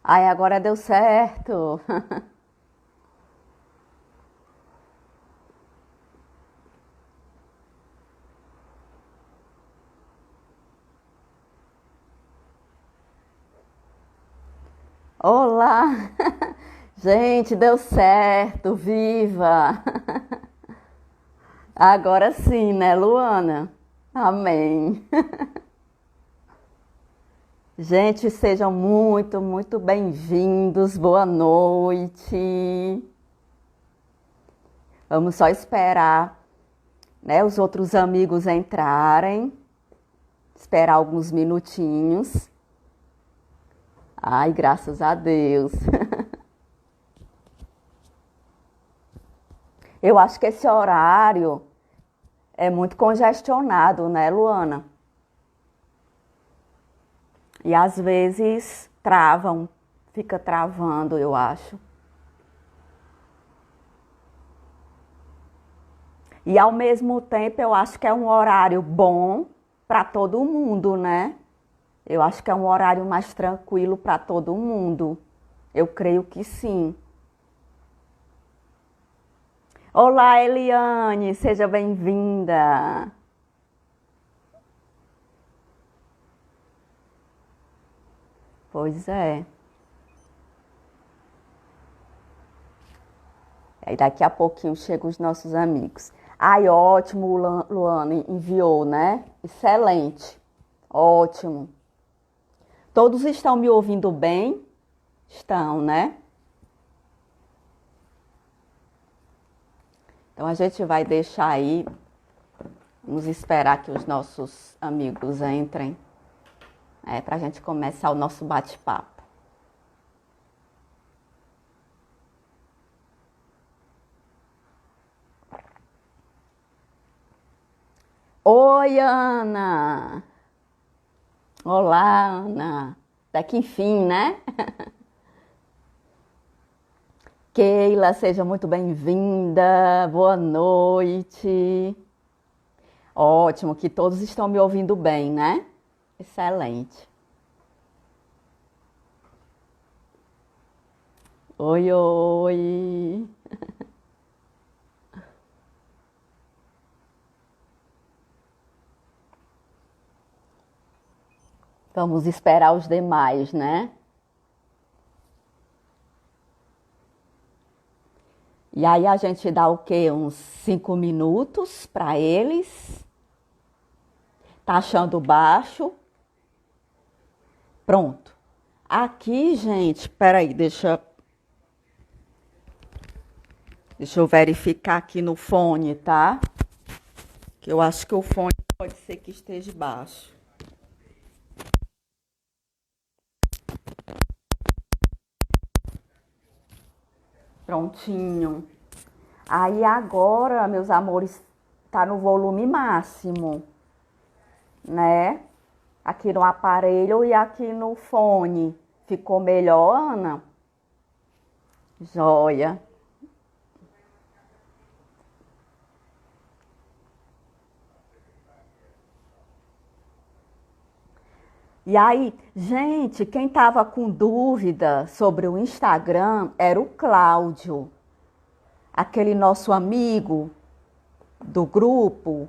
Ai, agora deu certo. Olá! Gente, deu certo, viva! Agora sim, né, Luana? Amém. Gente, sejam muito bem-vindos. Boa noite. Vamos só esperar, né, os outros amigos entrarem. Esperar alguns minutinhos. Ai, graças a Deus. Eu acho que esse horário é muito congestionado, né, Luana? E às vezes travam, fica travando, eu acho. E ao mesmo tempo eu acho que é um horário bom para todo mundo, né? Eu acho que é um horário mais tranquilo para todo mundo. Eu creio que sim. Olá, Eliane, seja bem-vinda. Pois é. Aí daqui a pouquinho chegam os nossos amigos. Ai, ótimo, o Luana enviou, né? Excelente. Ótimo. Todos estão me ouvindo bem? Estão, né? Então a gente vai deixar aí, vamos esperar que os nossos amigos entrem, para a gente começar o nosso bate-papo. Oi, Ana! Olá, Ana! Até que enfim, né? Keila, seja muito bem-vinda. Boa noite. Ótimo, que todos estão me ouvindo bem, né? Excelente. Oi, oi. Vamos esperar os demais, né? E aí a gente dá o quê? Uns 5 minutos para eles. Tá achando baixo? Pronto. Aqui, gente, peraí, deixa eu verificar aqui no fone, tá? Que eu acho que o fone pode ser que esteja baixo. Prontinho. Aí agora, meus amores, tá no volume máximo, né? Aqui no aparelho e aqui no fone. Ficou melhor, Ana? Joia. E aí, gente, quem tava com dúvida sobre o Instagram era o Cláudio, aquele nosso amigo do grupo,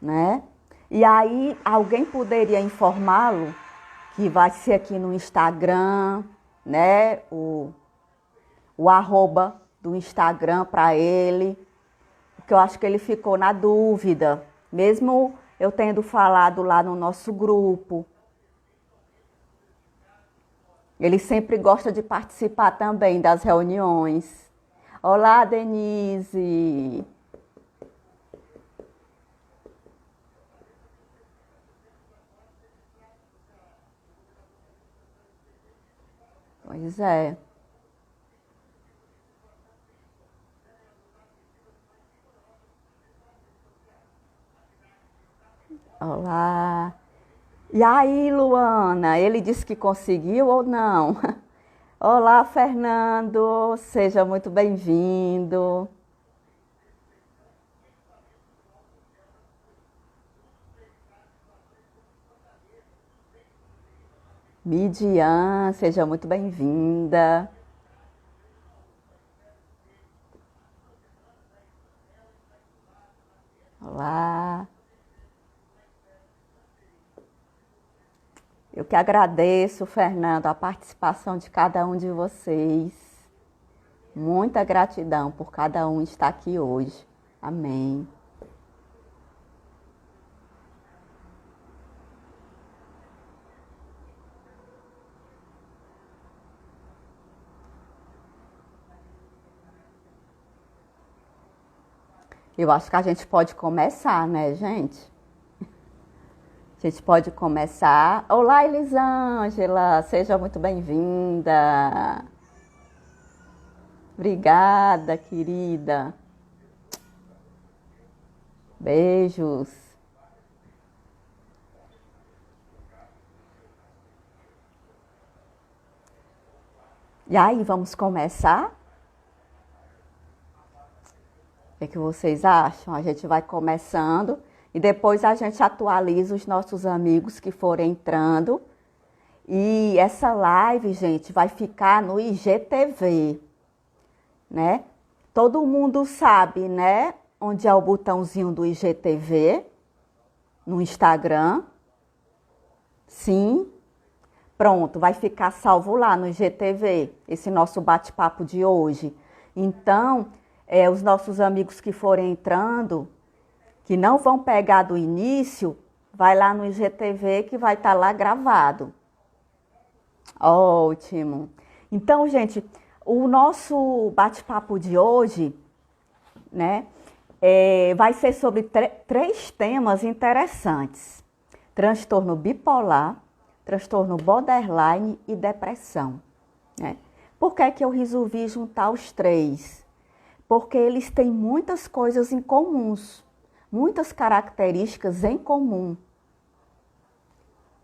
né? E aí, alguém poderia informá-lo que vai ser aqui no Instagram, né? O arroba do Instagram para ele, porque eu acho que ele ficou na dúvida, mesmo eu tendo falado lá no nosso grupo. Ele sempre gosta de participar também das reuniões. Olá, Denise. Pois é. Olá. E aí, Luana, ele disse que conseguiu ou não? Olá, Fernando, seja muito bem-vindo. Midian, seja muito bem-vinda. Olá. Eu que agradeço, Fernando, a participação de cada um de vocês. Muita gratidão por cada um estar aqui hoje. Amém. Eu acho que a gente pode começar, né, gente? A gente pode começar. Olá, Elisângela, seja muito bem-vinda. Obrigada, querida. Beijos. E aí, vamos começar? O que vocês acham? A gente vai começando e depois a gente atualiza os nossos amigos que forem entrando. E essa live, gente, vai ficar no IGTV, né? Todo mundo sabe, né? Onde é o botãozinho do IGTV? No Instagram. Sim. Pronto, vai ficar salvo lá no IGTV, esse nosso bate-papo de hoje. Então, os nossos amigos que forem entrando, que não vão pegar do início, vai lá no IGTV que vai estar lá gravado. Ótimo. Então, gente, o nosso bate-papo de hoje, né, vai ser sobre três temas interessantes: transtorno bipolar, transtorno borderline e depressão, né? Por que que eu resolvi juntar os três? Porque eles têm muitas coisas em comuns, muitas características em comum,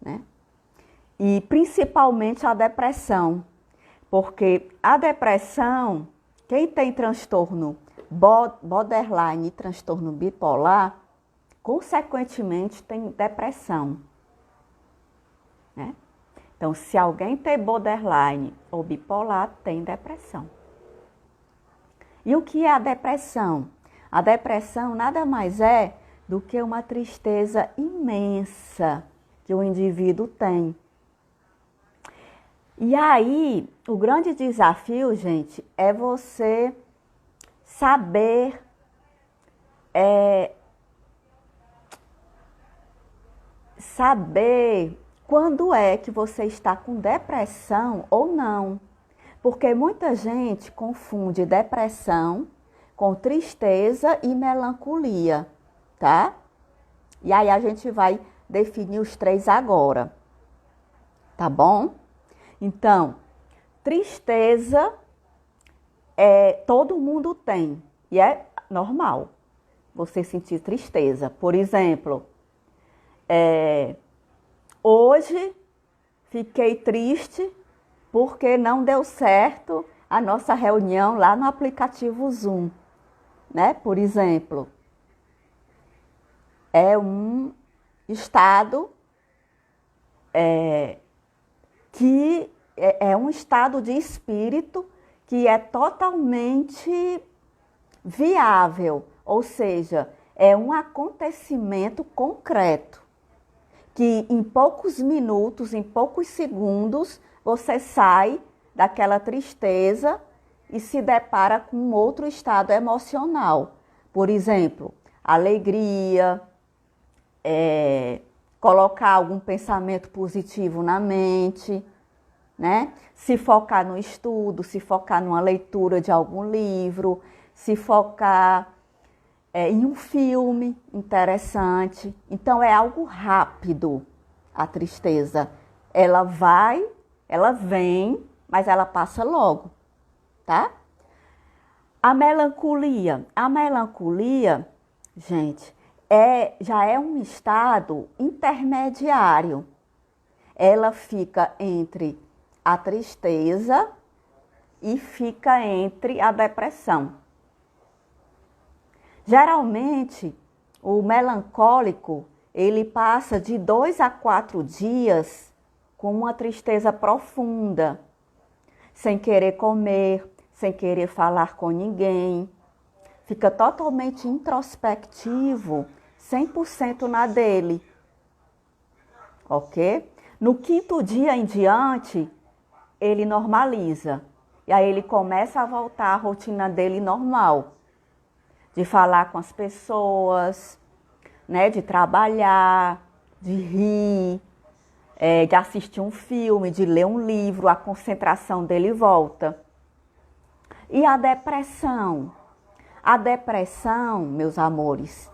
né? E principalmente a depressão, porque a depressão, quem tem transtorno borderline e transtorno bipolar, consequentemente tem depressão, né? Então, se alguém tem borderline ou bipolar, tem depressão. E o que é a depressão? A depressão nada mais é do que uma tristeza imensa que o indivíduo tem. E aí, o grande desafio, gente, é você saber quando é que você está com depressão ou não. Porque muita gente confunde depressão com tristeza e melancolia, tá? E aí a gente vai definir os três agora, tá bom? Então, tristeza todo mundo tem e é normal você sentir tristeza. Por exemplo, hoje fiquei triste porque não deu certo a nossa reunião lá no aplicativo Zoom, né? Por exemplo, é um estado que é um estado de espírito que é totalmente viável, ou seja, é um acontecimento concreto que em poucos minutos, em poucos segundos, você sai daquela tristeza e se depara com outro estado emocional. Por exemplo, alegria, colocar algum pensamento positivo na mente, né? Se focar no estudo, se focar numa leitura de algum livro, se focar em um filme interessante. Então é algo rápido a tristeza. Ela vai, ela vem, mas ela passa logo, tá? A melancolia, gente, já é um estado intermediário. Ela fica entre a tristeza e fica entre a depressão. Geralmente, o melancólico, ele passa de 2 a 4 dias com uma tristeza profunda, sem querer comer, sem querer falar com ninguém. Fica totalmente introspectivo, 100% na dele. Ok? No 5º dia em diante, ele normaliza. E aí ele começa a voltar à rotina dele normal. De falar com as pessoas, né? De trabalhar, de rir, de assistir um filme, de ler um livro, a concentração dele volta. E a depressão? A depressão, meus amores,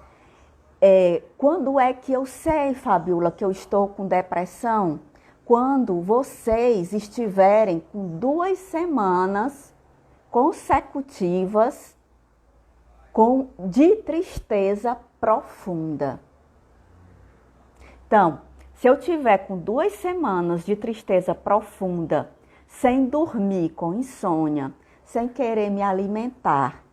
quando é que eu sei, Fabiola, que eu estou com depressão? Quando vocês estiverem com 2 semanas consecutivas de tristeza profunda. Então, se eu tiver com 2 semanas de tristeza profunda, sem dormir, com insônia, sem querer me alimentar,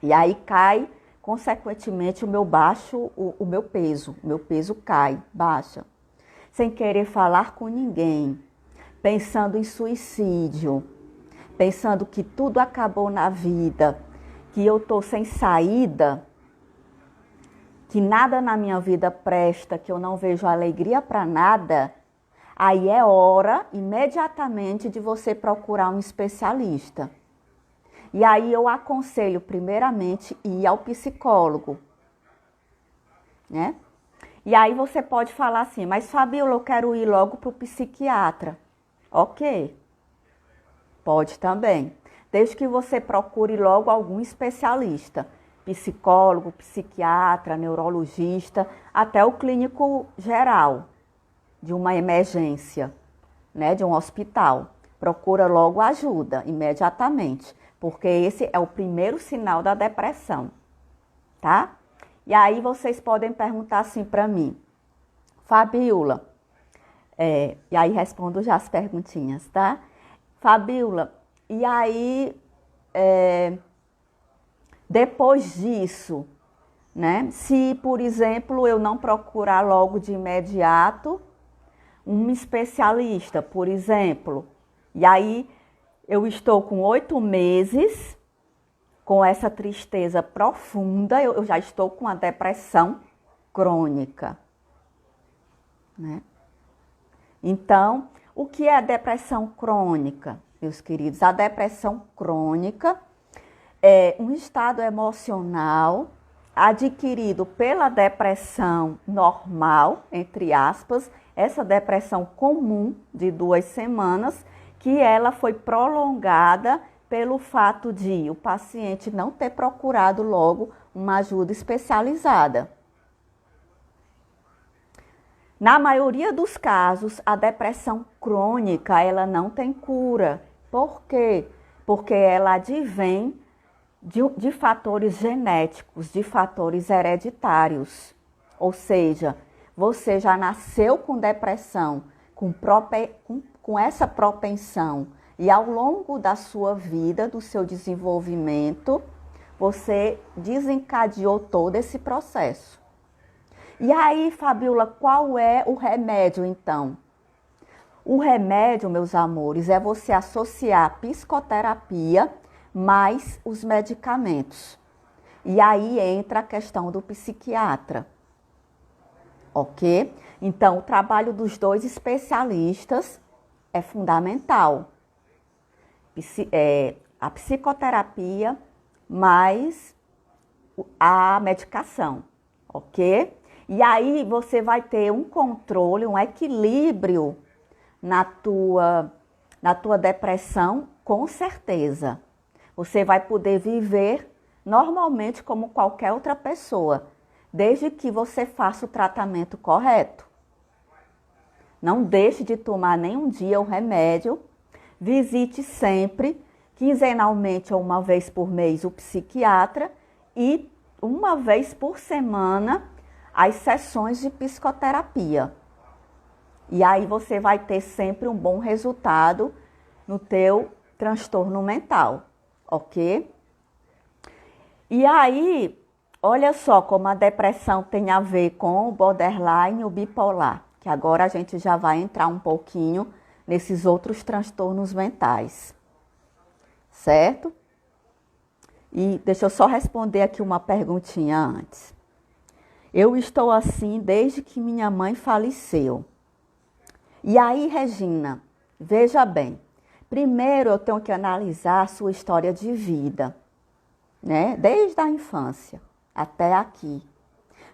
e aí cai, consequentemente, o meu peso cai, baixa. Sem querer falar com ninguém, pensando em suicídio, pensando que tudo acabou na vida, que eu estou sem saída, que nada na minha vida presta, que eu não vejo alegria para nada, aí é hora, imediatamente, de você procurar um especialista. E aí eu aconselho, primeiramente, ir ao psicólogo, né? E aí você pode falar assim, mas Fabiola, eu quero ir logo para o psiquiatra. Ok, pode também. Desde que você procure logo algum especialista, psicólogo, psiquiatra, neurologista, até o clínico geral de uma emergência, né, de um hospital. Procura logo ajuda, imediatamente, porque esse é o primeiro sinal da depressão, tá? E aí vocês podem perguntar assim para mim, Fabiola, e aí respondo já as perguntinhas, tá? Fabiola, e aí, depois disso, né? Se, por exemplo, eu não procurar logo de imediato um especialista, por exemplo, e aí eu estou com 8 meses com essa tristeza profunda, eu já estou com a depressão crônica, né? Então, o que é a depressão crônica, meus queridos? A depressão crônica é um estado emocional adquirido pela depressão normal, entre aspas, essa depressão comum de 2 semanas, que ela foi prolongada pelo fato de o paciente não ter procurado logo uma ajuda especializada. Na maioria dos casos, a depressão crônica, ela não tem cura. Por quê? Porque ela advém de fatores genéticos, de fatores hereditários. Ou seja, você já nasceu com depressão, com essa propensão, e ao longo da sua vida, do seu desenvolvimento, você desencadeou todo esse processo. E aí, Fabiola, qual é o remédio então? O remédio, meus amores, é você associar a psicoterapia mais os medicamentos. E aí entra a questão do psiquiatra, ok? Então, o trabalho dos 2 especialistas é fundamental. A psicoterapia mais a medicação, ok? E aí você vai ter um controle, um equilíbrio na tua depressão, com certeza. Você vai poder viver normalmente como qualquer outra pessoa, desde que você faça o tratamento correto. Não deixe de tomar nenhum dia o remédio. Visite sempre, quinzenalmente ou uma vez por mês, o psiquiatra e uma vez por semana as sessões de psicoterapia. E aí você vai ter sempre um bom resultado no teu transtorno mental, ok? E aí, olha só como a depressão tem a ver com o borderline e o bipolar, que agora a gente já vai entrar um pouquinho nesses outros transtornos mentais, certo? E deixa eu só responder aqui uma perguntinha antes. Eu estou assim desde que minha mãe faleceu. E aí, Regina, veja bem, primeiro eu tenho que analisar a sua história de vida, né? Desde a infância até aqui.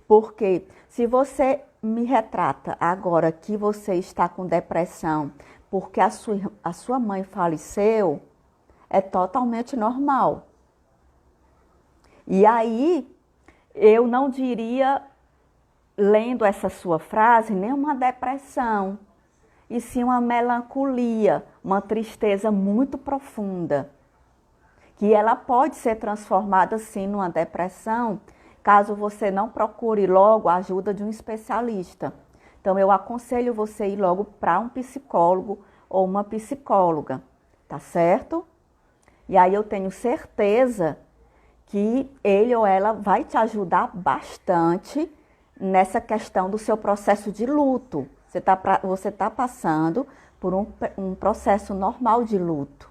Porque se você me retrata agora que você está com depressão porque a sua mãe faleceu, é totalmente normal. E aí, eu não diria, lendo essa sua frase, nem uma depressão, e sim uma melancolia, uma tristeza muito profunda, que ela pode ser transformada sim numa depressão, caso você não procure logo a ajuda de um especialista. Então, eu aconselho você ir logo para um psicólogo ou uma psicóloga, tá certo? E aí eu tenho certeza que ele ou ela vai te ajudar bastante nessa questão do seu processo de luto. Você tá passando por um processo normal de luto,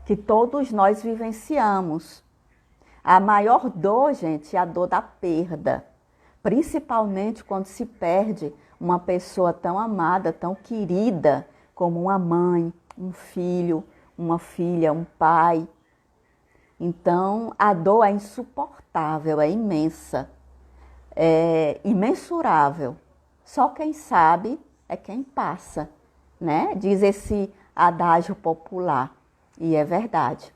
que todos nós vivenciamos. A maior dor, gente, é a dor da perda, principalmente quando se perde uma pessoa tão amada, tão querida, como uma mãe, um filho, uma filha, um pai. Então, a dor é insuportável, é imensa, é imensurável. Só quem sabe é quem passa, né? Diz esse adágio popular, e é verdade.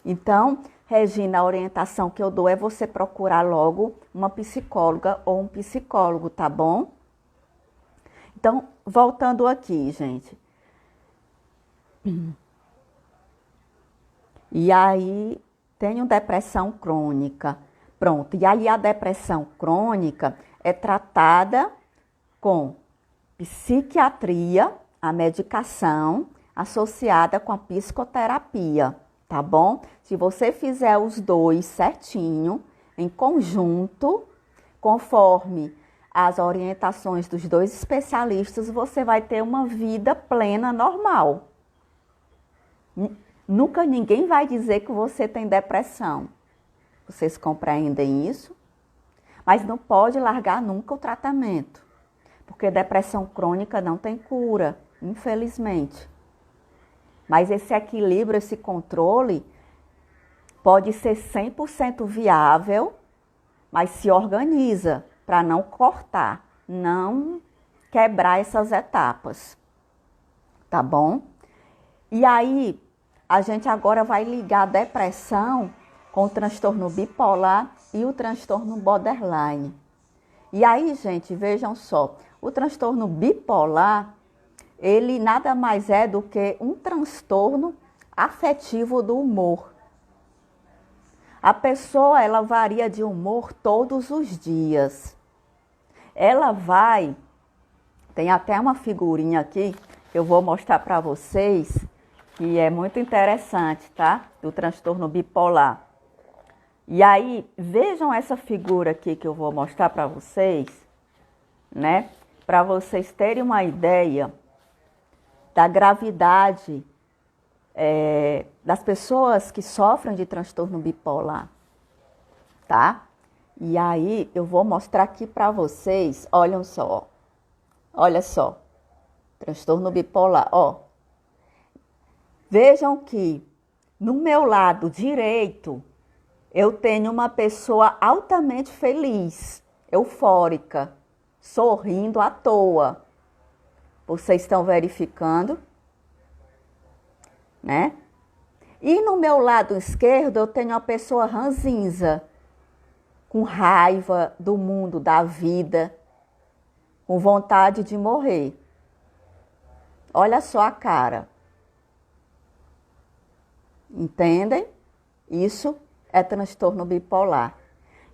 Então, Regina, a orientação que eu dou é você procurar logo uma psicóloga ou um psicólogo, tá bom? Então, voltando aqui, gente. E aí, tenho depressão crônica. Pronto, e aí a depressão crônica é tratada com psiquiatria, a medicação associada com a psicoterapia, tá bom? Se você fizer os dois certinho, em conjunto, conforme as orientações dos dois especialistas, você vai ter uma vida plena, normal. Nunca ninguém vai dizer que você tem depressão. Vocês compreendem isso? Mas não pode largar nunca o tratamento, porque depressão crônica não tem cura, infelizmente. Mas esse equilíbrio, esse controle, pode ser 100% viável, mas se organiza para não cortar, não quebrar essas etapas, tá bom? E aí, a gente agora vai ligar a depressão com o transtorno bipolar e o transtorno borderline. E aí, gente, vejam só, o transtorno bipolar, ele nada mais é do que um transtorno afetivo do humor. A pessoa, ela varia de humor todos os dias. Ela vai, tem até uma figurinha aqui, que eu vou mostrar para vocês, que é muito interessante, tá? Do transtorno bipolar. E aí, vejam essa figura aqui que eu vou mostrar para vocês, né? Para vocês terem uma ideia da gravidade das pessoas que sofrem de transtorno bipolar, tá? E aí, eu vou mostrar aqui para vocês, olha só, transtorno bipolar, ó. Vejam que no meu lado direito, eu tenho uma pessoa altamente feliz, eufórica, sorrindo à toa. Vocês estão verificando, né? E no meu lado esquerdo, eu tenho uma pessoa ranzinza, com raiva do mundo, da vida, com vontade de morrer. Olha só a cara. Entendem? Isso é transtorno bipolar.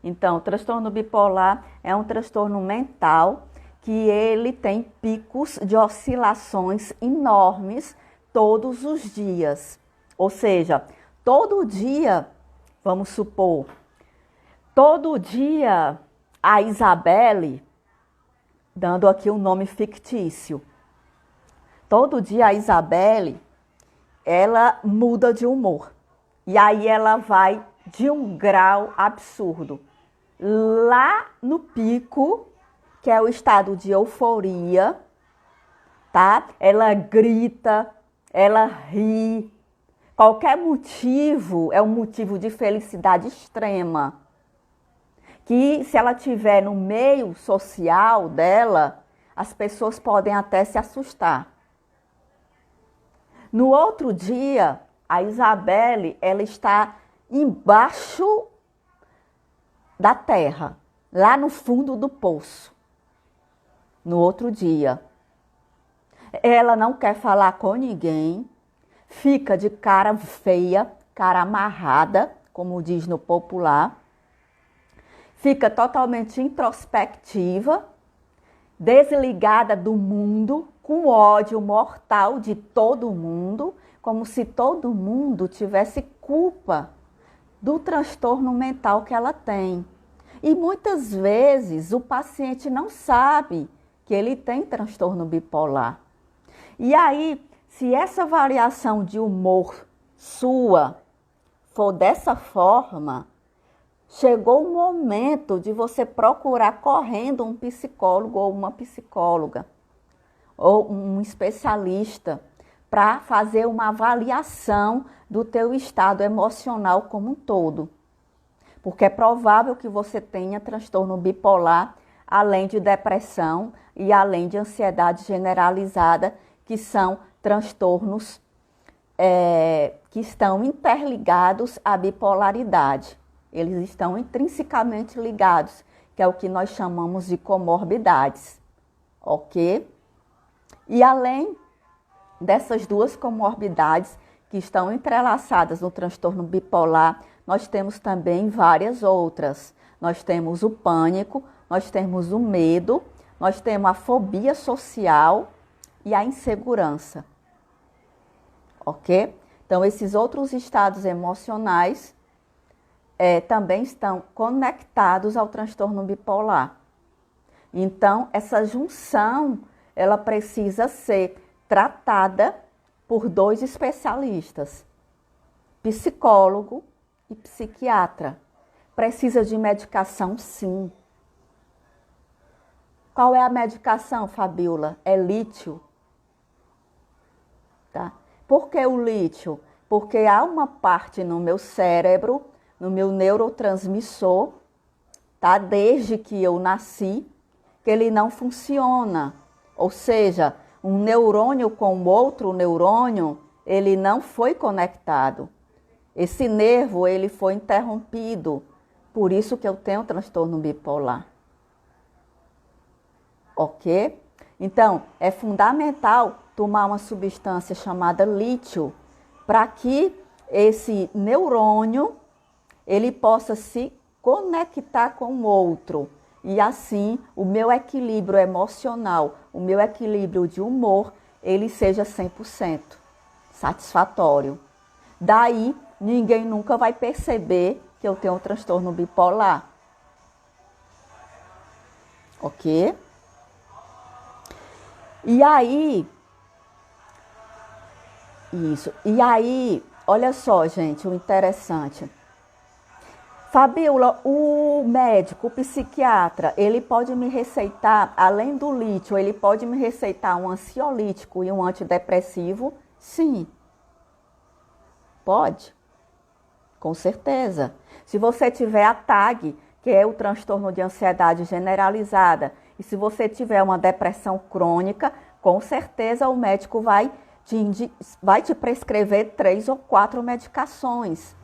Então, o transtorno bipolar é um transtorno mental que ele tem picos de oscilações enormes todos os dias. Ou seja, todo dia, vamos supor, todo dia a Isabelle dando aqui um nome fictício. Todo dia a Isabelle, ela muda de humor. E aí ela vai de um grau absurdo. Lá no pico, que é o estado de euforia, tá? Ela grita, ela ri. Qualquer motivo é um motivo de felicidade extrema. Que se ela estiver no meio social dela, as pessoas podem até se assustar. No outro dia, a Isabelle, ela está embaixo da terra, lá no fundo do poço. No outro dia, ela não quer falar com ninguém, fica de cara feia, cara amarrada, como diz no popular, fica totalmente introspectiva, desligada do mundo, com ódio mortal de todo mundo, como se todo mundo tivesse culpa do transtorno mental que ela tem. E muitas vezes o paciente não sabe que ele tem transtorno bipolar. E aí, se essa variação de humor sua for dessa forma, chegou o momento de você procurar correndo um psicólogo ou uma psicóloga, ou um especialista, para fazer uma avaliação do teu estado emocional como um todo. Porque é provável que você tenha transtorno bipolar, além de depressão e além de ansiedade generalizada, que são transtornos que estão interligados à bipolaridade. Eles estão intrinsecamente ligados, que é o que nós chamamos de comorbidades, ok? E além dessas duas comorbidades que estão entrelaçadas no transtorno bipolar, nós temos também várias outras. Nós temos o pânico, nós temos o medo, nós temos a fobia social e a insegurança, ok? Então, esses outros estados emocionais também estão conectados ao transtorno bipolar. Então, essa junção, ela precisa ser tratada por dois especialistas, psicólogo e psiquiatra. Precisa de medicação, sim. Qual é a medicação, Fabiola? É lítio. Tá? Por que o lítio? Porque há uma parte no meu cérebro, no meu neurotransmissor, tá? Desde que eu nasci, que ele não funciona. Ou seja, um neurônio com outro neurônio, ele não foi conectado. Esse nervo, ele foi interrompido. Por isso que eu tenho transtorno bipolar. Ok? Então, é fundamental tomar uma substância chamada lítio para que esse neurônio ele possa se conectar com o outro. E assim, o meu equilíbrio emocional, o meu equilíbrio de humor, ele seja 100% satisfatório. Daí, ninguém nunca vai perceber que eu tenho um transtorno bipolar. Ok? E aí, olha só, gente, o interessante. Fabiola, o médico, o psiquiatra, ele pode me receitar, além do lítio, ele pode me receitar um ansiolítico e um antidepressivo? Sim. Pode. Com certeza. Se você tiver a TAG, que é o transtorno de ansiedade generalizada, e se você tiver uma depressão crônica, com certeza o médico vai te prescrever 3 ou 4 medicações.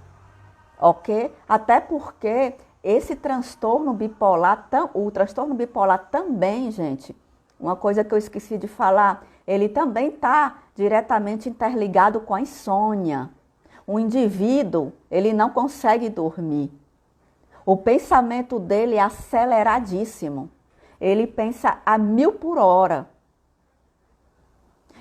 Ok? Até porque esse transtorno bipolar, o transtorno bipolar também, gente, uma coisa que eu esqueci de falar, ele também está diretamente interligado com a insônia. O indivíduo, ele não consegue dormir. O pensamento dele é aceleradíssimo. Ele pensa a 1000 por hora.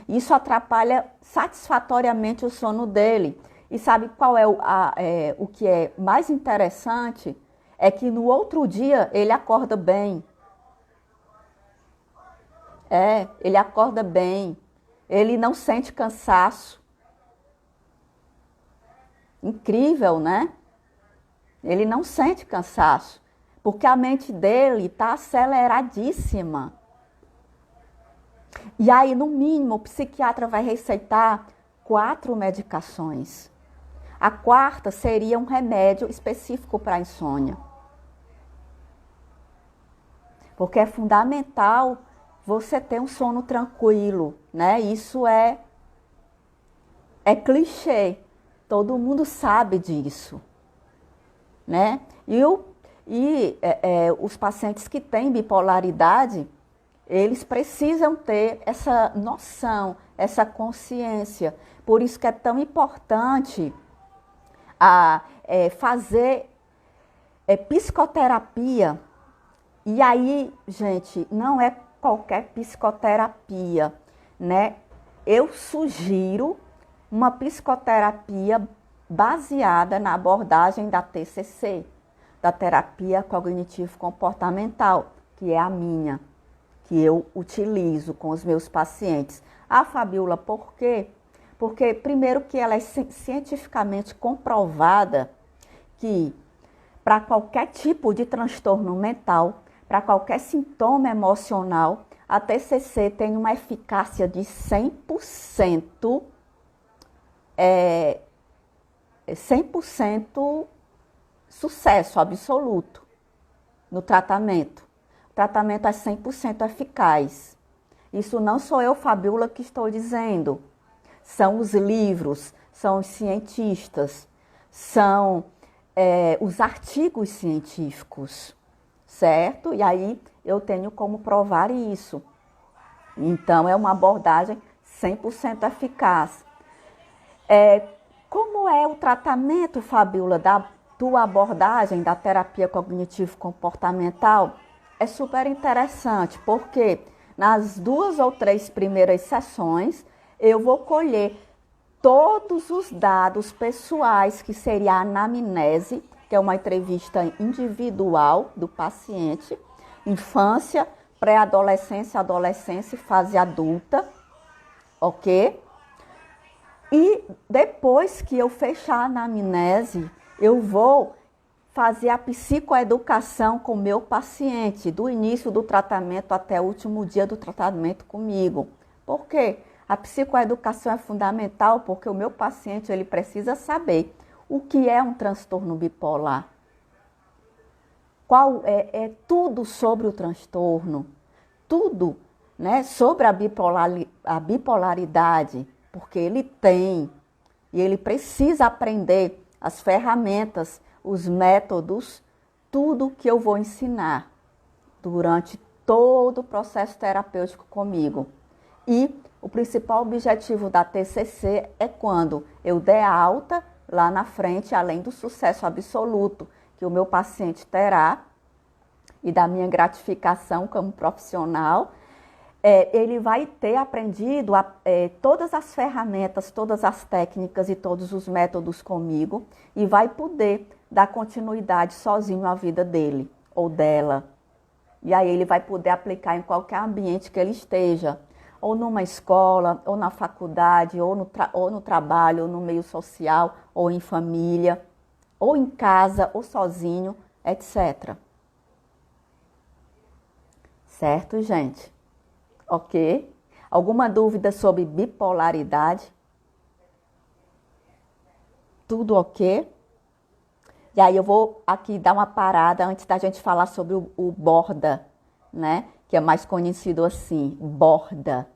Isso atrapalha satisfatoriamente o sono dele. E sabe qual é o que é mais interessante? É que no outro dia ele acorda bem. Ele acorda bem, ele não sente cansaço. Incrível, né? Ele não sente cansaço, porque a mente dele está aceleradíssima. E aí, no mínimo, o psiquiatra vai receitar 4 medicações. A quarta seria um remédio específico para a insônia. Porque é fundamental você ter um sono tranquilo, né? Isso é clichê. Todo mundo sabe disso, né? Os pacientes que têm bipolaridade, eles precisam ter essa noção, essa consciência. Por isso que é tão importante fazer psicoterapia. E aí, gente, não é qualquer psicoterapia, né? Eu sugiro uma psicoterapia baseada na abordagem da TCC, da terapia cognitivo-comportamental, que é a minha, que eu utilizo com os meus pacientes. A Fabiola, por quê? Porque, primeiro, que ela é cientificamente comprovada que para qualquer tipo de transtorno mental, para qualquer sintoma emocional, a TCC tem uma eficácia de 100%, 100% sucesso absoluto no tratamento. O tratamento é 100% eficaz. Isso não sou eu, Fabiola, que estou dizendo. São os livros, são os cientistas, são os artigos científicos, certo? E aí eu tenho como provar isso. Então, é uma abordagem 100% eficaz. Como é o tratamento, Fabiola, da tua abordagem da terapia cognitivo-comportamental? É super interessante, porque nas 2 ou 3 primeiras sessões, eu vou colher todos os dados pessoais, que seria a anamnese, que é uma entrevista individual do paciente, infância, pré-adolescência, adolescência e fase adulta, ok? E depois que eu fechar a anamnese, eu vou fazer a psicoeducação com o meu paciente, do início do tratamento até o último dia do tratamento comigo. Por quê? A psicoeducação é fundamental porque o meu paciente ele precisa saber o que é um transtorno bipolar. Qual é tudo sobre o transtorno, tudo, né, sobre a bipolaridade, porque ele tem e ele precisa aprender as ferramentas, os métodos, tudo que eu vou ensinar durante todo o processo terapêutico comigo. E o principal objetivo da TCC é quando eu der alta lá na frente, além do sucesso absoluto que o meu paciente terá e da minha gratificação como profissional, ele vai ter aprendido todas as ferramentas, todas as técnicas e todos os métodos comigo e vai poder dar continuidade sozinho à vida dele ou dela. E aí ele vai poder aplicar em qualquer ambiente que ele esteja, ou numa escola, ou na faculdade, ou no trabalho, ou no meio social, ou em família, ou em casa, ou sozinho, etc. Certo, gente? Ok? Alguma dúvida sobre bipolaridade? Tudo ok? E aí eu vou aqui dar uma parada antes da gente falar sobre o borda, né? Que é mais conhecido assim, borda,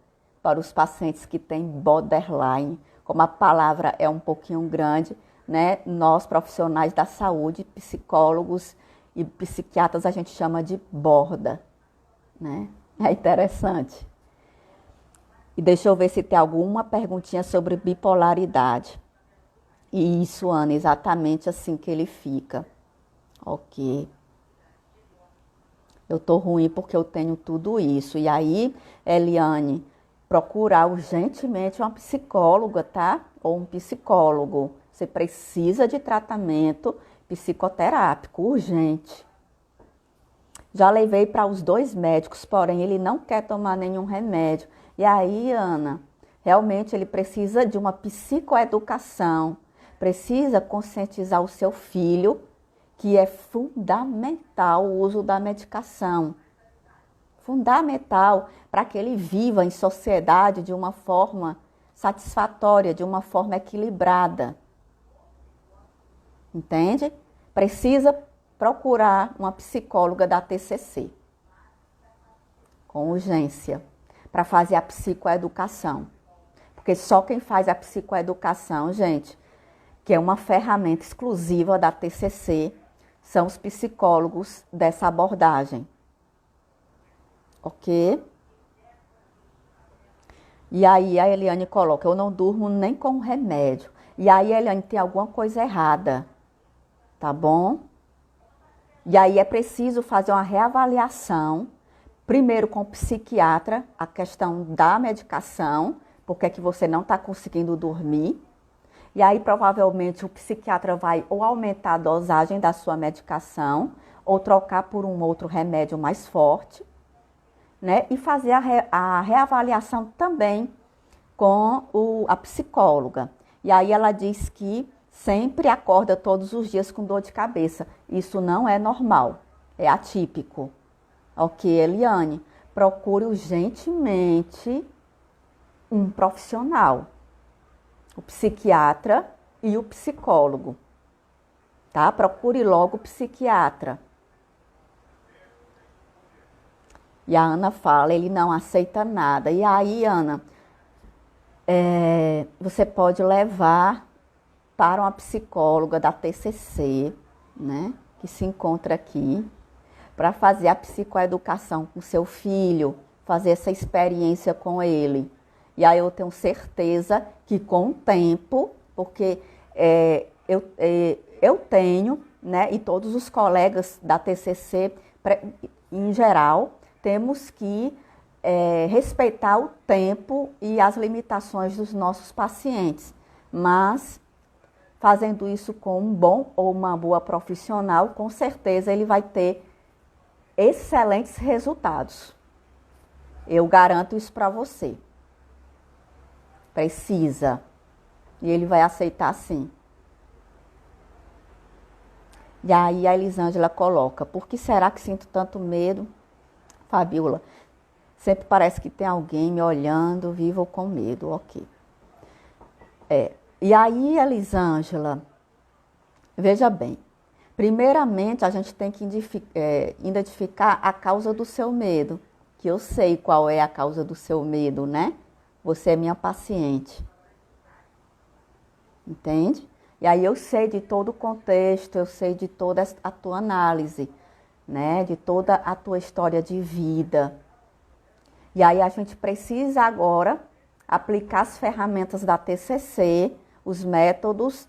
para os pacientes que têm borderline. Como a palavra é um pouquinho grande, né? Nós, profissionais da saúde, psicólogos e psiquiatras, a gente chama de borda, né? É interessante. E deixa eu ver se tem alguma perguntinha sobre bipolaridade. E isso, Ana, exatamente assim que ele fica. Ok. Eu tô ruim porque eu tenho tudo isso. E aí, Eliane, procurar urgentemente uma psicóloga, tá? Ou um psicólogo. Você precisa de tratamento psicoterápico urgente. Já levei para os 2 médicos, porém ele não quer tomar nenhum remédio. E aí, Ana, realmente ele precisa de uma psicoeducação, precisa conscientizar o seu filho que é fundamental o uso da medicação. Fundamental para que ele viva em sociedade de uma forma satisfatória, de uma forma equilibrada. Entende? Precisa procurar uma psicóloga da TCC, com urgência, para fazer a psicoeducação. Porque só quem faz a psicoeducação, gente, que é uma ferramenta exclusiva da TCC, são os psicólogos dessa abordagem. Ok? E aí a Eliane coloca, eu não durmo nem com remédio. E aí a Eliane tem alguma coisa errada, tá bom? E aí é preciso fazer uma reavaliação, primeiro com o psiquiatra, a questão da medicação, porque é que você não está conseguindo dormir. E aí provavelmente o psiquiatra vai ou aumentar a dosagem da sua medicação, ou trocar por um outro remédio mais forte, né? E fazer a reavaliação também com a psicóloga. E aí ela diz que sempre acorda todos os dias com dor de cabeça. Isso não é normal, é atípico. Ok, Eliane? Procure urgentemente um profissional, o psiquiatra e o psicólogo, tá? Procure logo o psiquiatra. E a Ana fala, ele não aceita nada. E aí, Ana, você pode levar para uma psicóloga da TCC, né, que se encontra aqui, para fazer a psicoeducação com seu filho, fazer essa experiência com ele. E aí eu tenho certeza que com o tempo, porque eu tenho, né, e todos os colegas da TCC, em geral, temos que respeitar o tempo e as limitações dos nossos pacientes, mas fazendo isso com um bom ou uma boa profissional, com certeza ele vai ter excelentes resultados. Eu garanto isso para você. Precisa. E ele vai aceitar sim. E aí a Elisângela coloca, por que será que sinto tanto medo, Fabiola? Sempre parece que tem alguém me olhando, vivo com medo, ok. E aí, Elisângela, veja bem, primeiramente a gente tem que identificar a causa do seu medo, que eu sei qual é a causa do seu medo, né? Você é minha paciente, entende? E aí eu sei de todo o contexto, eu sei de toda a tua análise, né? De toda a tua história de vida. E aí a gente precisa agora aplicar as ferramentas da TCC, os métodos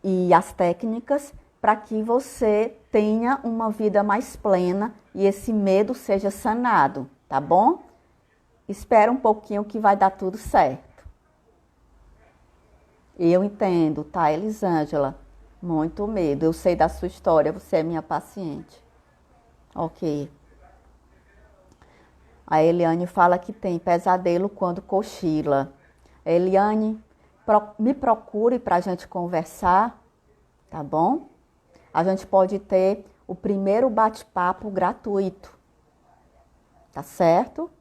e as técnicas para que você tenha uma vida mais plena e esse medo seja sanado, tá bom? Espera um pouquinho que vai dar tudo certo. Eu entendo, tá, Elisângela? Muito medo. Eu sei da sua história, você é minha paciente. Ok. A Eliane fala que tem pesadelo quando cochila. Eliane, me procure para a gente conversar, tá bom? A gente pode ter o primeiro bate-papo gratuito, tá certo?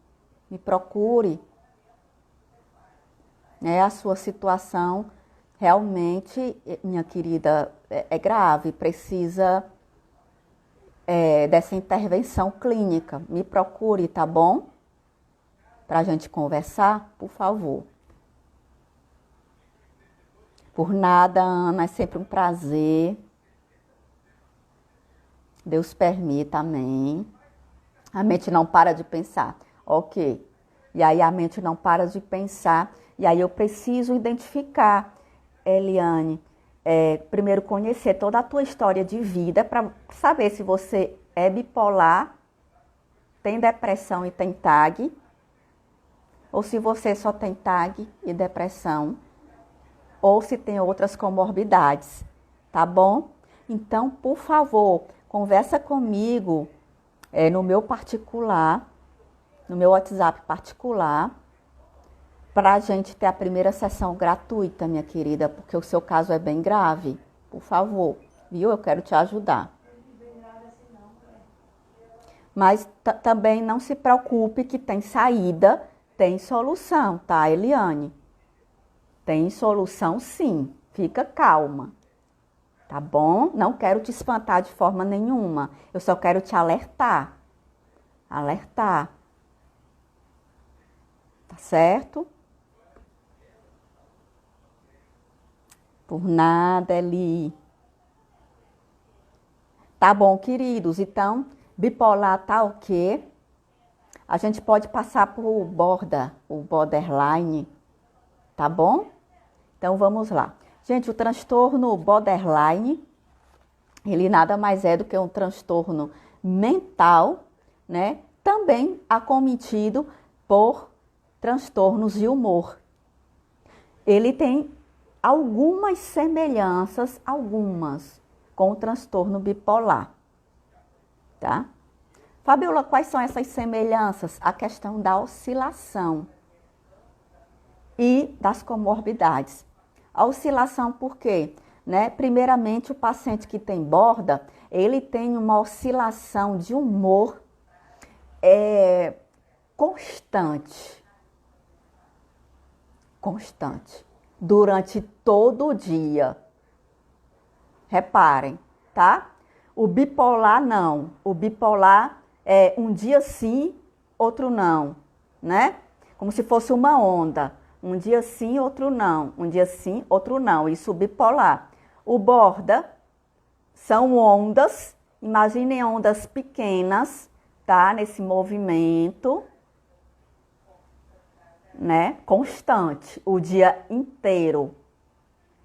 Me procure. A sua situação realmente, minha querida, é grave, precisa dessa intervenção clínica. Me procure, tá bom? Para a gente conversar, por favor. Por nada, Ana, é sempre um prazer. Deus permita, amém. A mente não para de pensar. Ok. E aí a mente não para de pensar. E aí eu preciso identificar, Eliane, primeiro conhecer toda a tua história de vida para saber se você é bipolar, tem depressão e tem TAG, ou se você só tem TAG e depressão, ou se tem outras comorbidades, tá bom? Então, por favor, conversa comigo, no meu particular, no meu WhatsApp particular, para a gente ter a primeira sessão gratuita, minha querida, porque o seu caso é bem grave. Por favor, viu? Eu quero te ajudar. Mas também não se preocupe que tem saída, tem solução, tá, Eliane? Tem solução sim, fica calma, tá bom? Não quero te espantar de forma nenhuma, eu só quero te alertar. Alertar. Tá certo? Por nada, Eli. Tá bom, queridos, então, bipolar tá o quê? A gente pode passar por o borderline, tá bom? Então, vamos lá. Gente, o transtorno borderline, ele nada mais é do que um transtorno mental, né? Também acometido por transtornos de humor. Ele tem algumas semelhanças, com o transtorno bipolar, tá? Fabiola, quais são essas semelhanças? A questão da oscilação e das comorbidades. A oscilação por quê? Né? Primeiramente, o paciente que tem borda, ele tem uma oscilação de humor constante, durante todo o dia. Reparem, tá? O bipolar não. O bipolar é um dia sim, outro não, né? Como se fosse uma onda. Um dia sim, outro não. Um dia sim, outro não. Isso bipolar. O borda são ondas. Imaginem ondas pequenas, tá? Nesse movimento, né? Constante, o dia inteiro,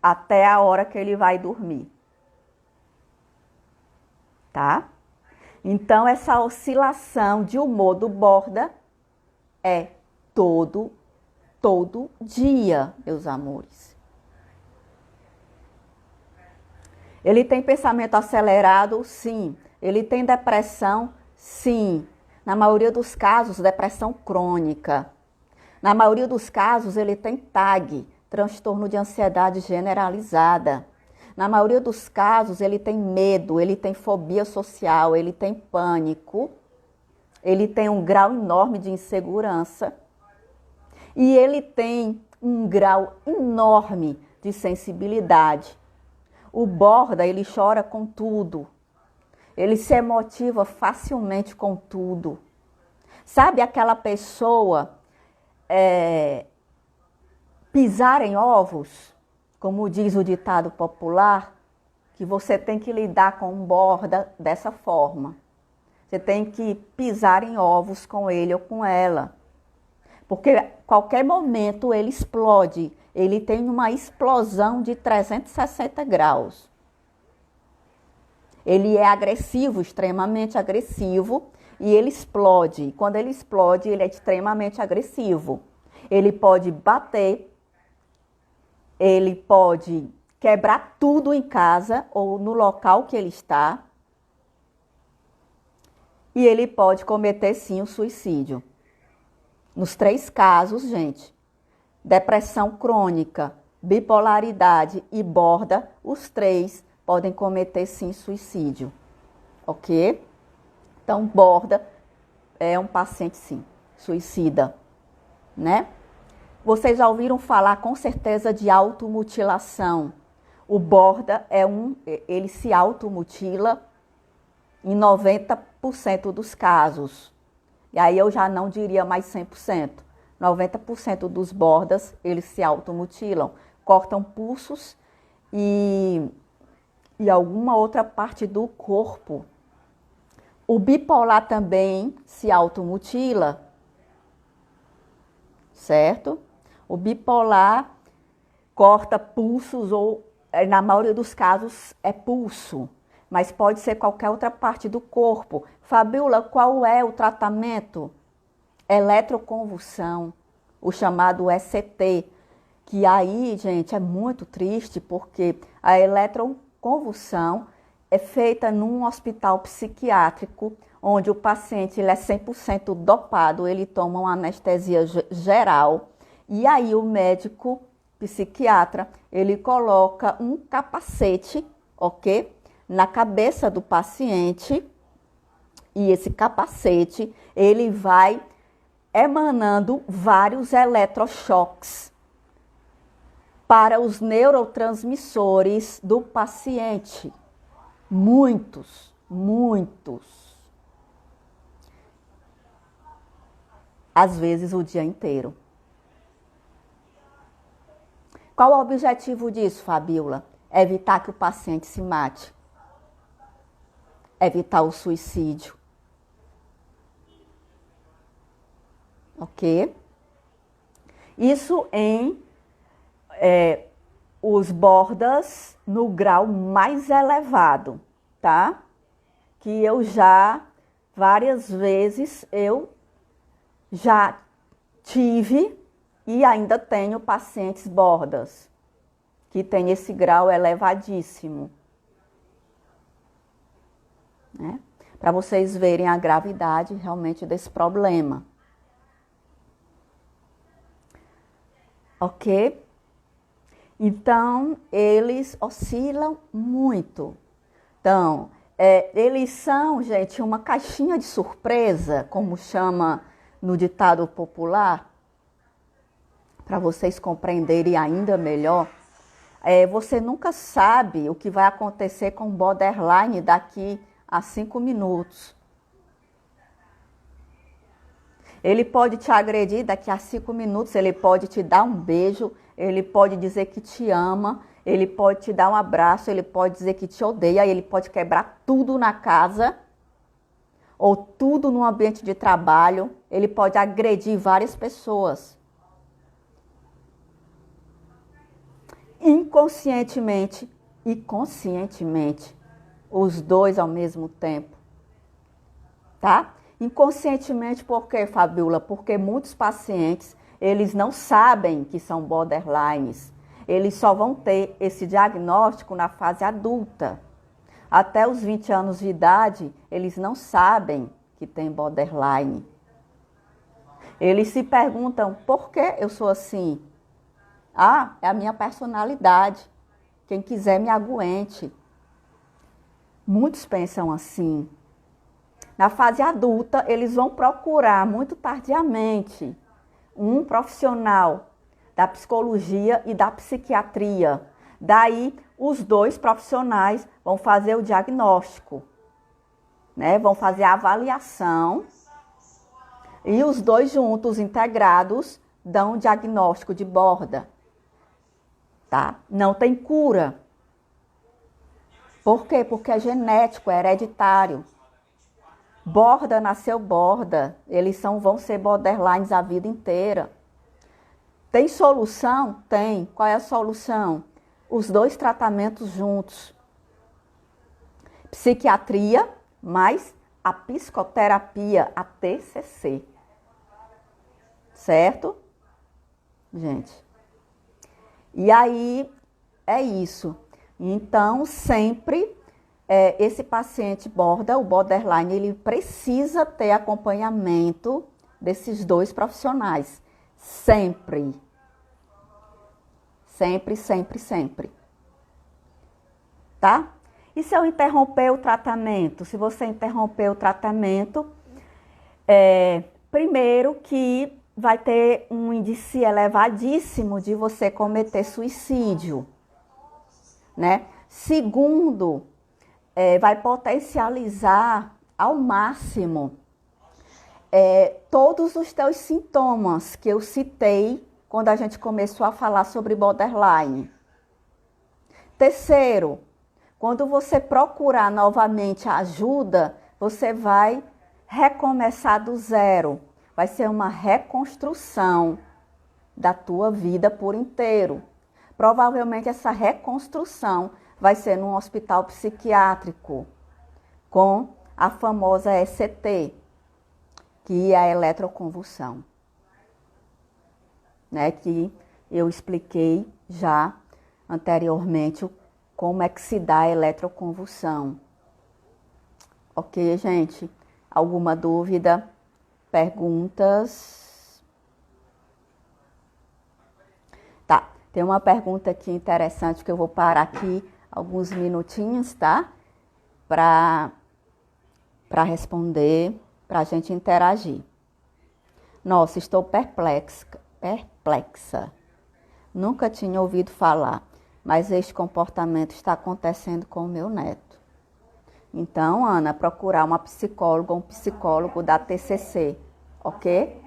até a hora que ele vai dormir. Tá? Então, essa oscilação de humor do borda é todo dia, meus amores. Ele tem pensamento acelerado? Sim. Ele tem depressão? Sim. Na maioria dos casos, depressão crônica. Na maioria dos casos, ele tem TAG, transtorno de ansiedade generalizada. Na maioria dos casos, ele tem medo, ele tem fobia social, ele tem pânico, ele tem um grau enorme de insegurança e ele tem um grau enorme de sensibilidade. O borda, ele chora com tudo, ele se emotiva facilmente com tudo. Sabe aquela pessoa pisar em ovos? Como diz o ditado popular, que você tem que lidar com um borda dessa forma. Você tem que pisar em ovos com ele ou com ela. Porque qualquer momento ele explode. Ele tem uma explosão de 360 graus. Ele é agressivo, extremamente agressivo, e ele explode. E quando ele explode, ele é extremamente agressivo. Ele pode bater, ele pode quebrar tudo em casa ou no local que ele está. E ele pode cometer, sim, o suicídio. Nos 3 casos, gente, depressão crônica, bipolaridade e borda, os 3 podem cometer, sim, suicídio. Ok? Então, borda é um paciente, sim, suicida, né? Vocês já ouviram falar com certeza de automutilação. O borda ele se automutila em 90% dos casos. E aí eu já não diria mais 100%. 90% dos bordas, eles se automutilam. Cortam pulsos e alguma outra parte do corpo. O bipolar também se automutila, certo? O bipolar corta pulsos ou, na maioria dos casos, é pulso, mas pode ser qualquer outra parte do corpo. Fabiola, qual é o tratamento? Eletroconvulsão, o chamado ECT, que aí, gente, é muito triste porque a eletroconvulsão é feita num hospital psiquiátrico onde o paciente ele é 100% dopado, ele toma uma anestesia geral, e aí o médico psiquiatra, ele coloca um capacete, ok? Na cabeça do paciente, e esse capacete, ele vai emanando vários eletrochoques para os neurotransmissores do paciente. Muitos, muitos. Às vezes o dia inteiro. Qual o objetivo disso, Fabíola? Evitar que o paciente se mate. Evitar o suicídio. Ok? Isso em os bordas no grau mais elevado, tá? Que eu já, várias vezes, eu já tive e ainda tenho pacientes bordas que tem esse grau elevadíssimo, né? Para vocês verem a gravidade realmente desse problema. Ok? Então, eles oscilam muito. Então, eles são, gente, uma caixinha de surpresa, como chama no ditado popular, para vocês compreenderem ainda melhor. Você nunca sabe o que vai acontecer com o borderline daqui a 5 minutos. Ele pode te agredir daqui a 5 minutos, ele pode te dar um beijo, ele pode dizer que te ama, ele pode te dar um abraço, ele pode dizer que te odeia, ele pode quebrar tudo na casa ou tudo no ambiente de trabalho, ele pode agredir várias pessoas. Inconscientemente e conscientemente, os dois ao mesmo tempo, tá? Inconscientemente, por quê, Fabíola? Porque muitos pacientes, eles não sabem que são borderlines. Eles só vão ter esse diagnóstico na fase adulta. Até os 20 anos de idade, eles não sabem que tem borderline. Eles se perguntam, por que eu sou assim? Ah, é a minha personalidade. Quem quiser me aguente. Muitos pensam assim. Na fase adulta, eles vão procurar muito tardiamente um profissional da psicologia e da psiquiatria. Daí, os dois profissionais vão fazer o diagnóstico, né? Vão fazer a avaliação e os dois juntos, integrados, dão um diagnóstico de borda, tá? Não tem cura. Por quê? Porque é genético, é hereditário. Borda nasceu borda, eles vão ser borderlines a vida inteira. Tem solução? Tem. Qual é a solução? Os dois tratamentos juntos. Psiquiatria mais a psicoterapia, a TCC. Certo? Gente. E aí, é isso. Então, sempre... esse paciente borda, o borderline, ele precisa ter acompanhamento desses dois profissionais. Sempre. Sempre, sempre, sempre. Tá? E se eu interromper o tratamento? Se você interromper o tratamento, primeiro que vai ter um índice elevadíssimo de você cometer suicídio, né? Segundo, vai potencializar ao máximo todos os teus sintomas que eu citei quando a gente começou a falar sobre borderline. Terceiro, quando você procurar novamente ajuda, você vai recomeçar do zero. Vai ser uma reconstrução da tua vida por inteiro. Provavelmente essa reconstrução vai ser num hospital psiquiátrico, com a famosa ECT, que é a eletroconvulsão, né? Que eu expliquei já anteriormente como é que se dá a eletroconvulsão. Ok, gente? Alguma dúvida? Perguntas? Tá, tem uma pergunta aqui interessante que eu vou parar aqui alguns minutinhos, tá? Para responder, para a gente interagir. Nossa, estou perplexa. Nunca tinha ouvido falar, mas este comportamento está acontecendo com o meu neto. Então, Ana, procurar uma psicóloga ou um psicólogo da TCC, ok?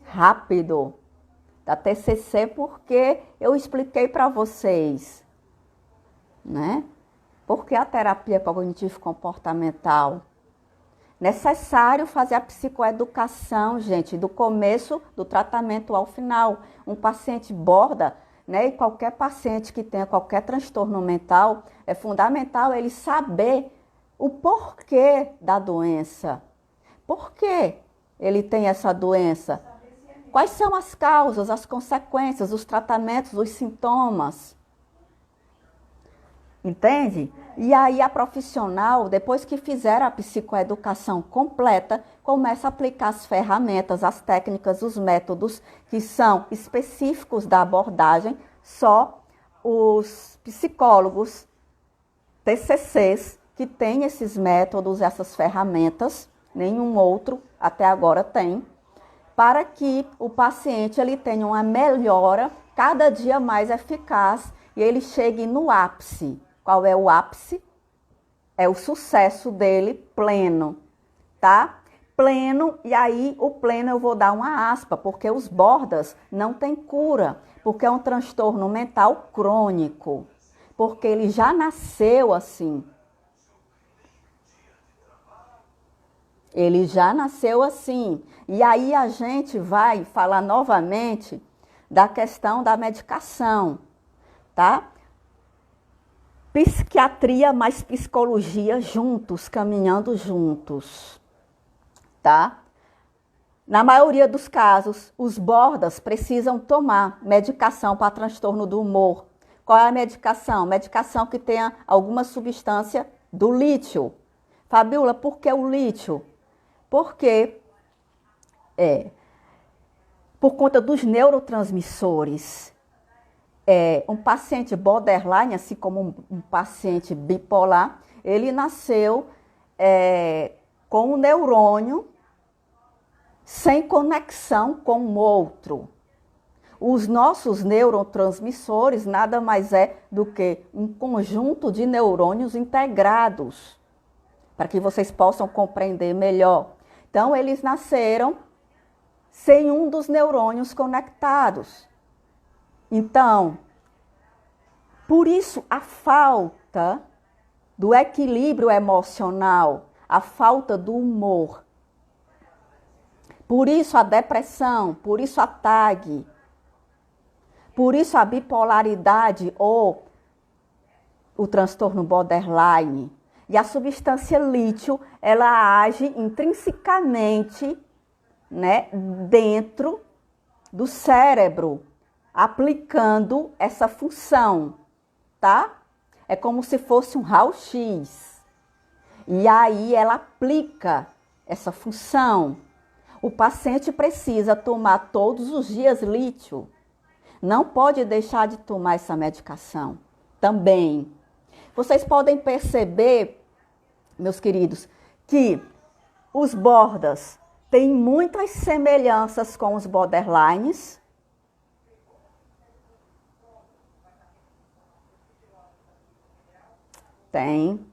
Rápido. Da TCC, porque eu expliquei para vocês, né? Porque a terapia cognitivo-comportamental, necessário fazer a psicoeducação, gente, do começo do tratamento ao final. Um paciente borda, né? E qualquer paciente que tenha qualquer transtorno mental, é fundamental ele saber o porquê da doença. Por que ele tem essa doença? Quais são as causas, as consequências, os tratamentos, os sintomas? Entende? E aí a profissional, depois que fizer a psicoeducação completa, começa a aplicar as ferramentas, as técnicas, os métodos que são específicos da abordagem. Só os psicólogos TCCs que têm esses métodos, essas ferramentas, nenhum outro até agora tem, para que o paciente ele tenha uma melhora cada dia mais eficaz e ele chegue no ápice. Qual é o ápice? É o sucesso dele pleno, tá? Pleno, e aí o pleno eu vou dar uma aspa, porque os bordas não tem cura, porque é um transtorno mental crônico, porque ele já nasceu assim. Ele já nasceu assim. E aí a gente vai falar novamente da questão da medicação, tá? Psiquiatria mais psicologia juntos, caminhando juntos, tá? Na maioria dos casos, os bordas precisam tomar medicação para transtorno do humor. Qual é a medicação? Medicação que tenha alguma substância do lítio. Fabiola, por que o lítio? Porque por conta dos neurotransmissores. Um paciente borderline, assim como um paciente bipolar, ele nasceu com um neurônio sem conexão com o outro. Os nossos neurotransmissores nada mais é do que um conjunto de neurônios integrados, para que vocês possam compreender melhor. Então, eles nasceram sem um dos neurônios conectados. Então, por isso a falta do equilíbrio emocional, a falta do humor. Por isso a depressão, por isso a TAG, por isso a bipolaridade ou o transtorno borderline. E a substância lítio, ela age intrinsecamente, né, dentro do cérebro, aplicando essa função, tá? É como se fosse um raio-x. E aí ela aplica essa função. O paciente precisa tomar todos os dias lítio. Não pode deixar de tomar essa medicação também. Vocês podem perceber, meus queridos, que os bordas têm muitas semelhanças com os borderlines. Tem.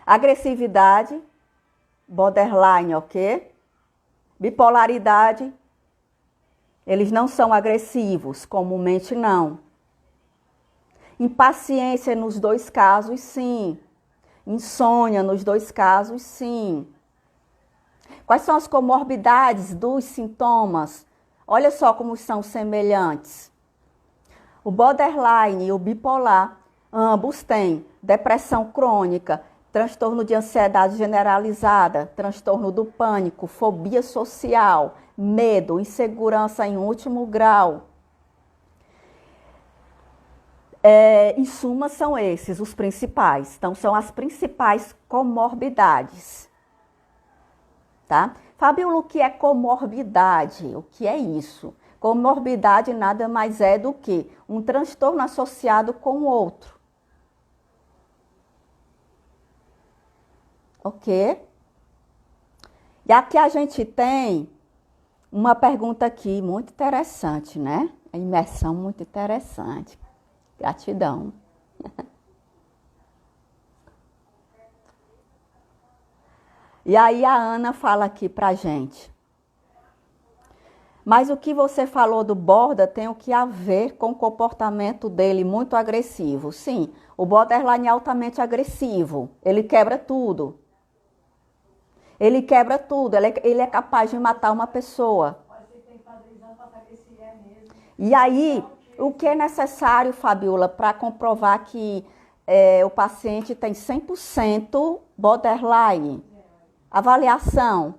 Agressividade, borderline, ok? Bipolaridade, eles não são agressivos, comumente não. Impaciência nos dois casos, sim. Insônia nos dois casos, sim. Quais são as comorbidades dos sintomas? Olha só como são semelhantes. O borderline e o bipolar, ambos têm depressão crônica, transtorno de ansiedade generalizada, transtorno do pânico, fobia social, medo, insegurança em último grau. Em suma, são esses os principais. Então, são as principais comorbidades. Tá? Fabíola, o que é comorbidade? O que é isso? Comorbidade nada mais é do que um transtorno associado com o outro. Ok? E aqui a gente tem uma pergunta aqui muito interessante, né? A imersão muito interessante. Gratidão. E aí a Ana fala aqui pra gente. Mas o que você falou do borda tem o que a ver com o comportamento dele muito agressivo. Sim, o borderline é altamente agressivo. Ele quebra tudo. Ele quebra tudo. Ele é capaz de matar uma pessoa. E aí, o que é necessário, Fabíola, para comprovar que o paciente tem 100% borderline? Avaliação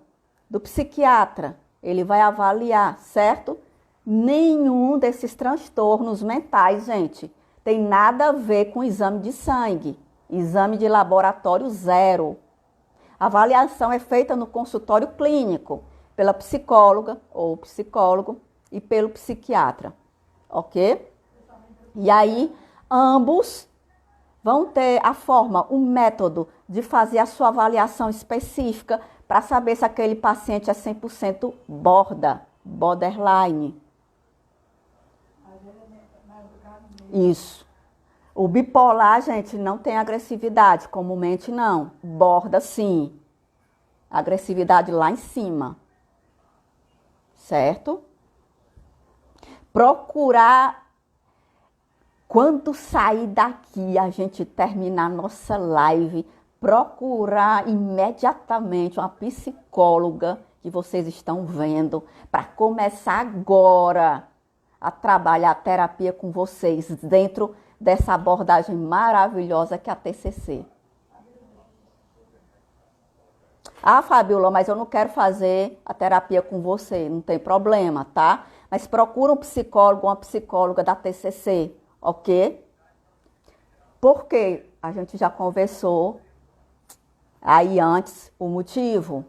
do psiquiatra. Ele vai avaliar, certo? Nenhum desses transtornos mentais, gente, tem nada a ver com exame de sangue. Exame de laboratório zero. A avaliação é feita no consultório clínico, pela psicóloga ou psicólogo e pelo psiquiatra, ok? E aí, ambos vão ter a forma, o método de fazer a sua avaliação específica para saber se aquele paciente é 100% borderline. Isso. O bipolar, gente, não tem agressividade, comumente não. Borda, sim. Agressividade lá em cima. Certo? Procurar, quando sair daqui, a gente terminar nossa live, procurar imediatamente uma psicóloga que vocês estão vendo para começar agora a trabalhar a terapia com vocês dentro dessa abordagem maravilhosa que é a TCC. Ah, Fabíola, mas eu não quero fazer a terapia com você, não tem problema, tá? Mas procura um psicólogo, uma psicóloga da TCC, ok? Porque a gente já conversou aí antes o motivo.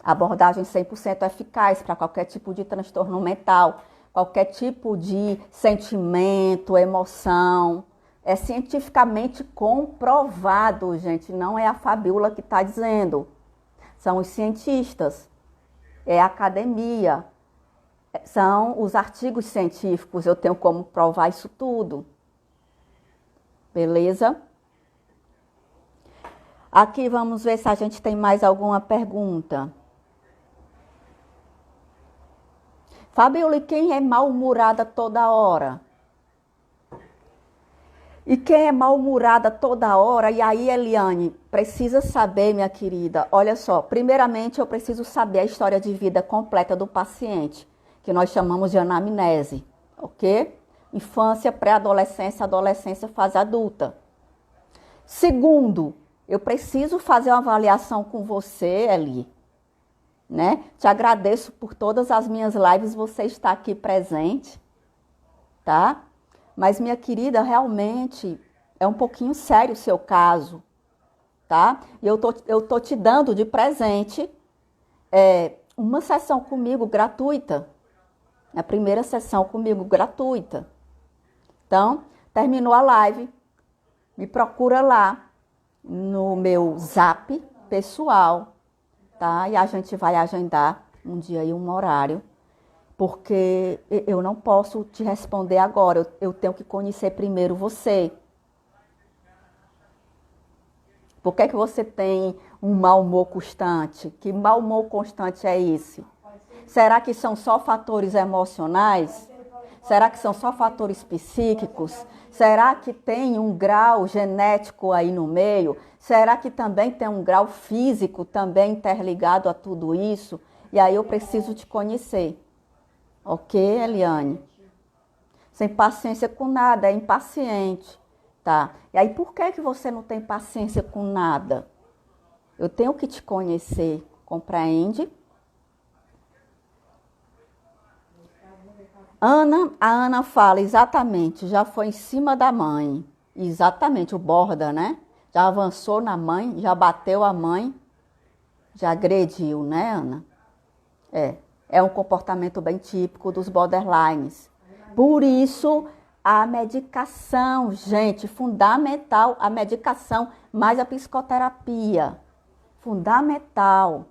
Abordagem 100% eficaz para qualquer tipo de transtorno mental, qualquer tipo de sentimento, emoção. É cientificamente comprovado, gente. Não é a Fabíola que está dizendo. São os cientistas. É a academia. São os artigos científicos. Eu tenho como provar isso tudo. Beleza? Aqui vamos ver se a gente tem mais alguma pergunta. Fabíola, e quem é mal-humorada toda hora? E quem é mal-humorada toda hora? E aí, Eliane, precisa saber, minha querida, olha só, primeiramente eu preciso saber a história de vida completa do paciente, que nós chamamos de anamnese, ok? Infância, pré-adolescência, adolescência, fase adulta. Segundo, eu preciso fazer uma avaliação com você, Eli, né? Te agradeço por todas as minhas lives, você está aqui presente, tá? Mas, minha querida, realmente é um pouquinho sério o seu caso, tá? E eu tô te dando de presente uma sessão comigo gratuita. A primeira sessão comigo gratuita. Então, terminou a live, me procura lá no meu zap pessoal, tá? E a gente vai agendar um dia e um horário, porque eu não posso te responder agora, eu tenho que conhecer primeiro você. Por que você tem um mau humor constante? Que mau humor constante é esse? Será que são só fatores emocionais? Será que são só fatores psíquicos? Será que tem um grau genético aí no meio? Será que também tem um grau físico também interligado a tudo isso? E aí eu preciso te conhecer. Ok, Eliane? Sem paciência com nada, é impaciente, tá? E aí por que você não tem paciência com nada? Eu tenho que te conhecer, compreende? A Ana fala exatamente, já foi em cima da mãe. Exatamente, o borda, né? Já avançou na mãe, já bateu a mãe, já agrediu, né, Ana? É um comportamento bem típico dos borderlines. Por isso, a medicação, gente, fundamental, a medicação mais a psicoterapia. Fundamental.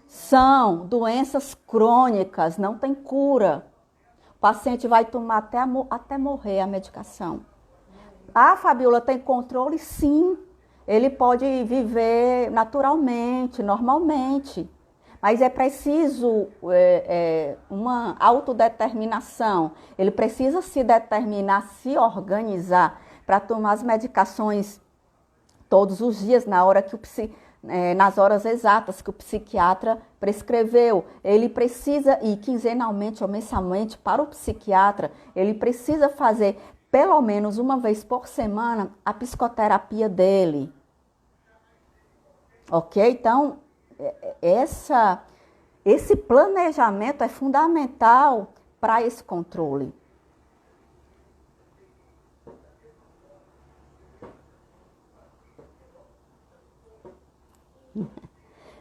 São doenças crônicas, não tem cura. O paciente vai tomar até morrer a medicação. Ah, Fabiola, tem controle? Sim. Ele pode viver naturalmente, normalmente. Mas é preciso uma autodeterminação. Ele precisa se determinar, se organizar para tomar as medicações todos os dias, nas horas exatas que o psiquiatra prescreveu. Ele precisa ir quinzenalmente ou mensalmente para o psiquiatra. Ele precisa fazer pelo menos uma vez por semana a psicoterapia dele. Ok? Então, esse planejamento é fundamental para esse controle.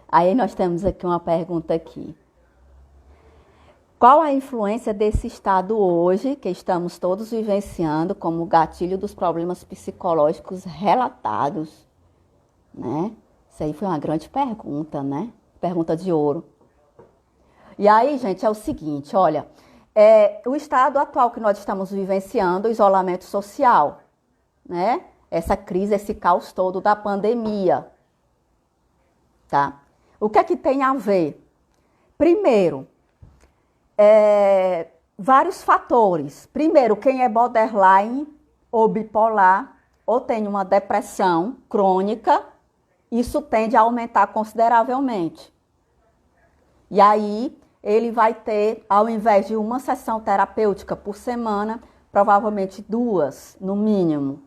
Aí nós temos aqui uma pergunta aqui. Qual a influência desse estado hoje, que estamos todos vivenciando, como gatilho dos problemas psicológicos relatados? Né? Isso aí foi uma grande pergunta, né? Pergunta de ouro. E aí, gente, é o seguinte, olha, o estado atual que nós estamos vivenciando, o isolamento social, né? Essa crise, esse caos todo da pandemia, tá? O que é que tem a ver? Primeiro, vários fatores. Primeiro, quem é borderline ou bipolar ou tem uma depressão crônica, isso tende a aumentar consideravelmente. E aí, ele vai ter, ao invés de uma sessão terapêutica por semana, provavelmente 2, no mínimo.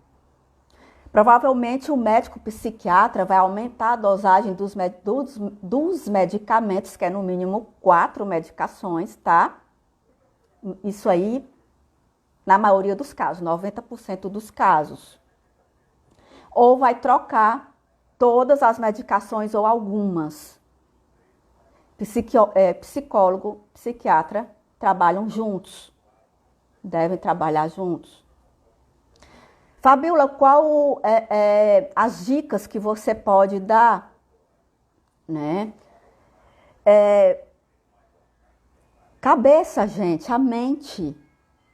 Provavelmente o médico psiquiatra vai aumentar a dosagem dos medicamentos, que é no mínimo 4 medicações, tá? Isso aí, na maioria dos casos, 90% dos casos. Ou vai trocar todas as medicações ou algumas. Psicólogo, psiquiatra trabalham juntos, devem trabalhar juntos. Fabiola, qual as dicas que você pode dar, né? Cabeça, gente, a mente.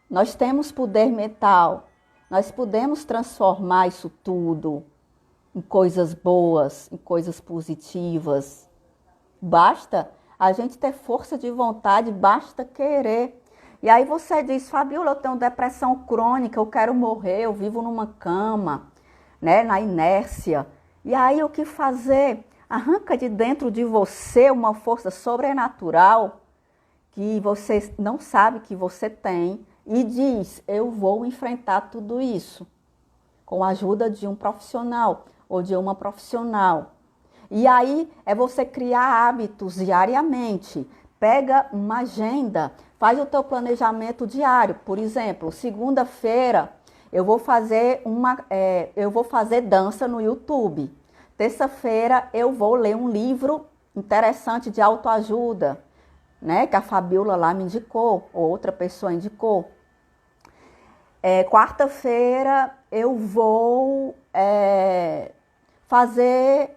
Nós temos poder mental, nós podemos transformar isso tudo em coisas boas, em coisas positivas. Basta a gente ter força de vontade, basta querer. E aí você diz, Fabiola, eu tenho depressão crônica, eu quero morrer, eu vivo numa cama, né, na inércia. E aí o que fazer? Arranca de dentro de você uma força sobrenatural que você não sabe que você tem e diz, eu vou enfrentar tudo isso com a ajuda de um profissional ou de uma profissional. E aí é você criar hábitos diariamente. Pega uma agenda, faz o teu planejamento diário. Por exemplo, segunda-feira eu vou fazer dança no YouTube. Terça-feira eu vou ler um livro interessante de autoajuda, né? Que a Fabiola lá me indicou, ou outra pessoa indicou. Quarta-feira eu vou fazer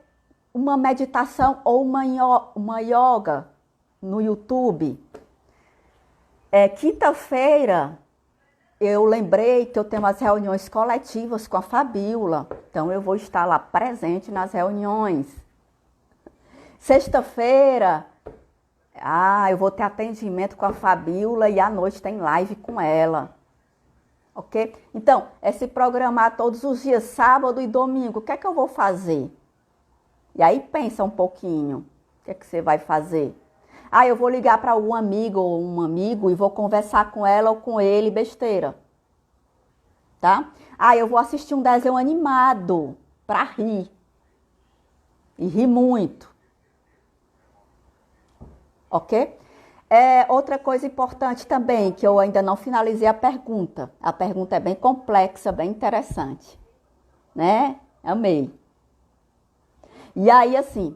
uma meditação ou uma yoga no YouTube. Quinta-feira, eu lembrei que eu tenho as reuniões coletivas com a Fabiola. Então, eu vou estar lá presente nas reuniões. Sexta-feira, eu vou ter atendimento com a Fabiola e à noite tem live com ela. Ok? Então, é se programar todos os dias, sábado e domingo. O que é que eu vou fazer? E aí pensa um pouquinho, o que é que você vai fazer? Eu vou ligar para um amigo ou um amigo e vou conversar com ela ou com ele, besteira. Tá? Eu vou assistir um desenho animado para rir. E rir muito. Ok? Outra coisa importante também, que eu ainda não finalizei a pergunta. A pergunta é bem complexa, bem interessante, né? Amei. E aí, assim,